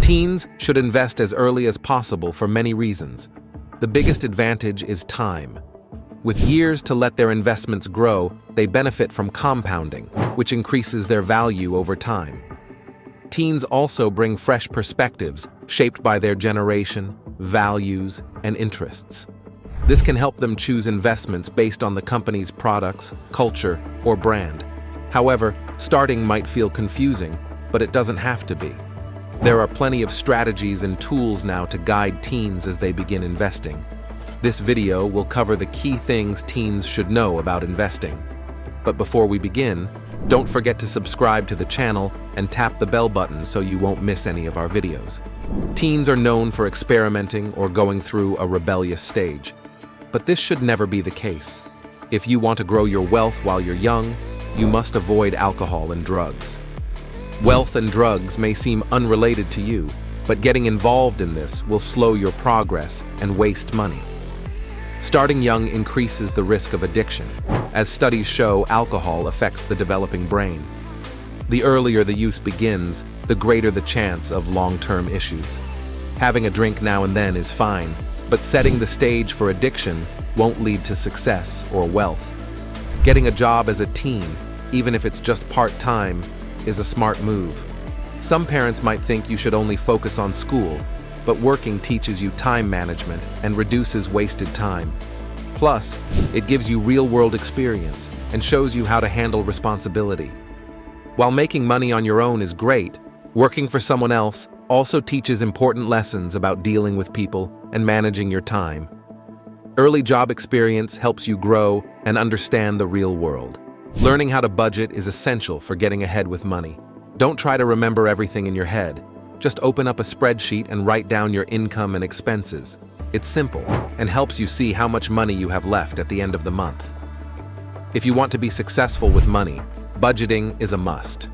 Teens should invest as early as possible for many reasons. The biggest advantage is time. With years to let their investments grow, they benefit from compounding, which increases their value over time. Teens also bring fresh perspectives shaped by their generation, values, and interests. This can help them choose investments based on the company's products, culture, or brand. However, starting might feel confusing, but it doesn't have to be. There are plenty of strategies and tools now to guide teens as they begin investing. This video will cover the key things teens should know about investing. But before we begin, don't forget to subscribe to the channel and tap the bell button so you won't miss any of our videos. Teens are known for experimenting or going through a rebellious stage. But this should never be the case. If you want to grow your wealth while you're young, you must avoid alcohol and drugs. Wealth and drugs may seem unrelated to you, but getting involved in this will slow your progress and waste money. Starting young increases the risk of addiction. As studies show, alcohol affects the developing brain. The earlier the use begins, the greater the chance of long-term issues. Having a drink now and then is fine, but setting the stage for addiction won't lead to success or wealth. Getting a job as a teen, even if it's just part-time, is a smart move. Some parents might think you should only focus on school, but working teaches you time management and reduces wasted time. Plus, it gives you real-world experience and shows you how to handle responsibility. While making money on your own is great, working for someone else also teaches important lessons about dealing with people and managing your time. Early job experience helps you grow and understand the real world. Learning how to budget is essential for getting ahead with money. Don't try to remember everything in your head. Just open up a spreadsheet and write down your income and expenses. It's simple and helps you see how much money you have left at the end of the month. If you want to be successful with money, budgeting is a must.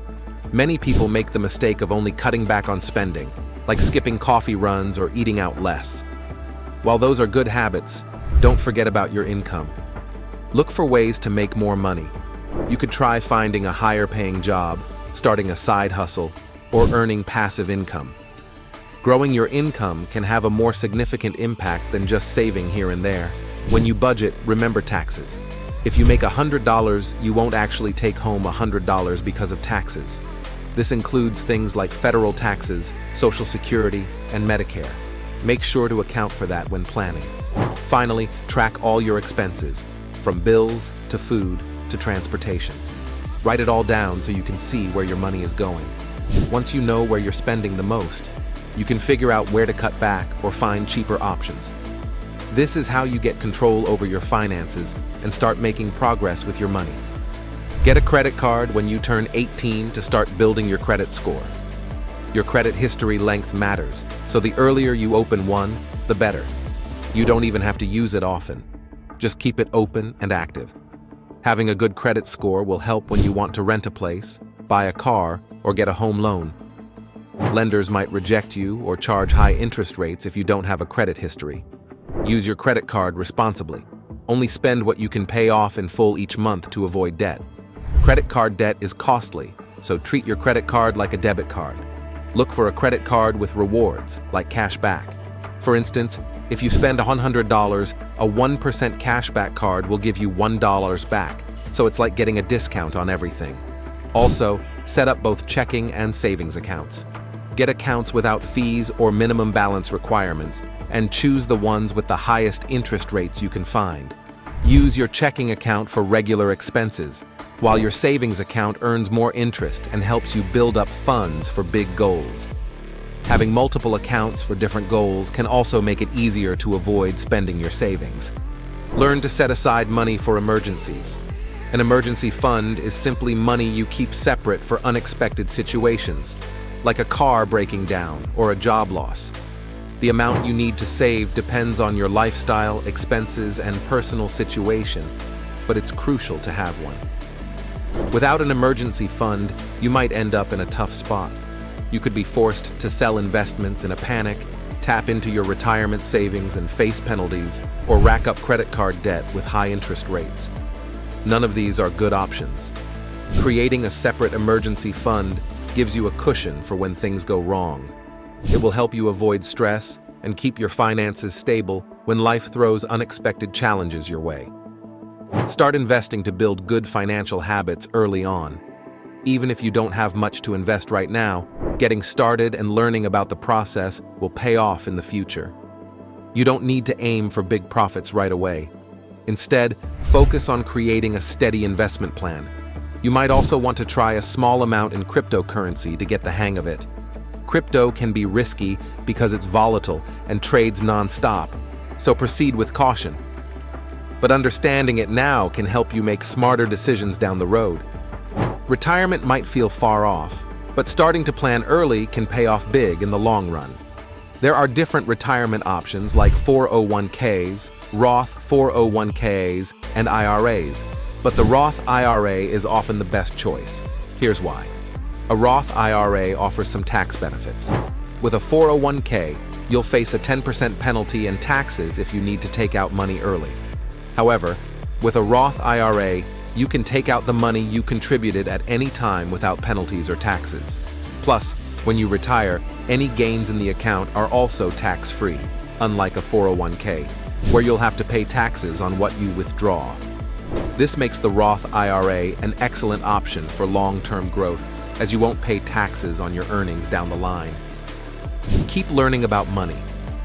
Many people make the mistake of only cutting back on spending, like skipping coffee runs or eating out less. While those are good habits, don't forget about your income. Look for ways to make more money. You could try finding a higher-paying job, starting a side hustle, or earning passive income. Growing your income can have a more significant impact than just saving here and there. When you budget, remember taxes. If you make $100, you won't actually take home $100 because of taxes. This includes things like federal taxes, Social Security, and Medicare. Make sure to account for that when planning. Finally, track all your expenses, from bills to food to transportation. Write it all down so you can see where your money is going. Once you know where you're spending the most, you can figure out where to cut back or find cheaper options. This is how you get control over your finances and start making progress with your money. Get a credit card when you turn 18 to start building your credit score. Your credit history length matters, so the earlier you open one, the better. You don't even have to use it often. Just keep it open and active. Having a good credit score will help when you want to rent a place, buy a car, or get a home loan. Lenders might reject you or charge high interest rates if you don't have a credit history. Use your credit card responsibly. Only spend what you can pay off in full each month to avoid debt. Credit card debt is costly, so treat your credit card like a debit card. Look for a credit card with rewards, like cash back. For instance, if you spend $100, a 1% cashback card will give you $1 back, so it's like getting a discount on everything. Also, set up both checking and savings accounts. Get accounts without fees or minimum balance requirements, and choose the ones with the highest interest rates you can find. Use your checking account for regular expenses, while your savings account earns more interest and helps you build up funds for big goals. Having multiple accounts for different goals can also make it easier to avoid spending your savings. Learn to set aside money for emergencies. An emergency fund is simply money you keep separate for unexpected situations, like a car breaking down or a job loss. The amount you need to save depends on your lifestyle, expenses, and personal situation, but it's crucial to have one. Without an emergency fund, you might end up in a tough spot. You could be forced to sell investments in a panic, tap into your retirement savings and face penalties, or rack up credit card debt with high interest rates. None of these are good options. Creating a separate emergency fund gives you a cushion for when things go wrong. It will help you avoid stress and keep your finances stable when life throws unexpected challenges your way. Start investing to build good financial habits early on. Even if you don't have much to invest right now, getting started and learning about the process will pay off in the future. You don't need to aim for big profits right away. Instead, focus on creating a steady investment plan. You might also want to try a small amount in cryptocurrency to get the hang of it. Crypto can be risky because it's volatile and trades non-stop, so proceed with caution. But understanding it now can help you make smarter decisions down the road. Retirement might feel far off, but starting to plan early can pay off big in the long run. There are different retirement options like 401ks, Roth 401ks, and IRAs, but the Roth IRA is often the best choice. Here's why. A Roth IRA offers some tax benefits. With a 401k, you'll face a 10% penalty and taxes if you need to take out money early. However, with a Roth IRA, you can take out the money you contributed at any time without penalties or taxes. Plus, when you retire, any gains in the account are also tax-free, unlike a 401k, where you'll have to pay taxes on what you withdraw. This makes the Roth IRA an excellent option for long-term growth, as you won't pay taxes on your earnings down the line. Keep learning about money,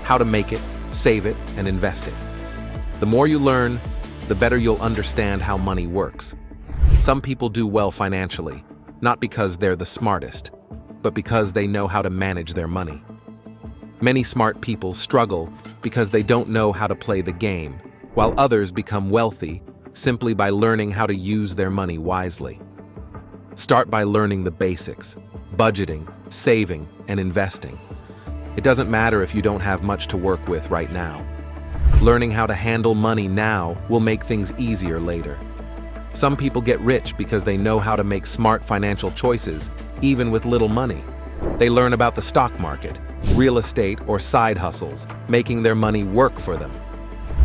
how to make it, save it, and invest it. The more you learn, the better you'll understand how money works. Some people do well financially, not because they're the smartest, but because they know how to manage their money. Many smart people struggle because they don't know how to play the game, while others become wealthy simply by learning how to use their money wisely. Start by learning the basics: budgeting, saving, and investing. It doesn't matter if you don't have much to work with right now. Learning how to handle money now will make things easier later. Some people get rich because they know how to make smart financial choices, even with little money. They learn about the stock market, real estate, or side hustles, making their money work for them.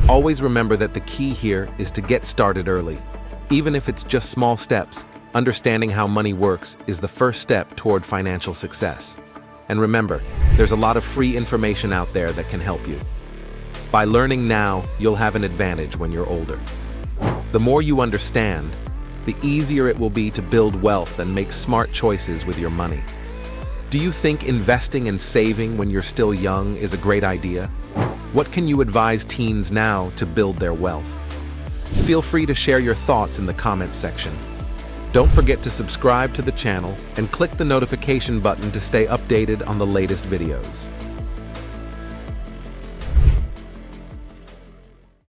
Always remember that the key here is to get started early. Even if it's just small steps, understanding how money works is the first step toward financial success. And remember, there's a lot of free information out there that can help you. By learning now, you'll have an advantage when you're older. The more you understand, the easier it will be to build wealth and make smart choices with your money. Do you think investing and saving when you're still young is a great idea? What can you advise teens now to build their wealth? Feel free to share your thoughts in the comments section. Don't forget to subscribe to the channel and click the notification button to stay updated on the latest videos.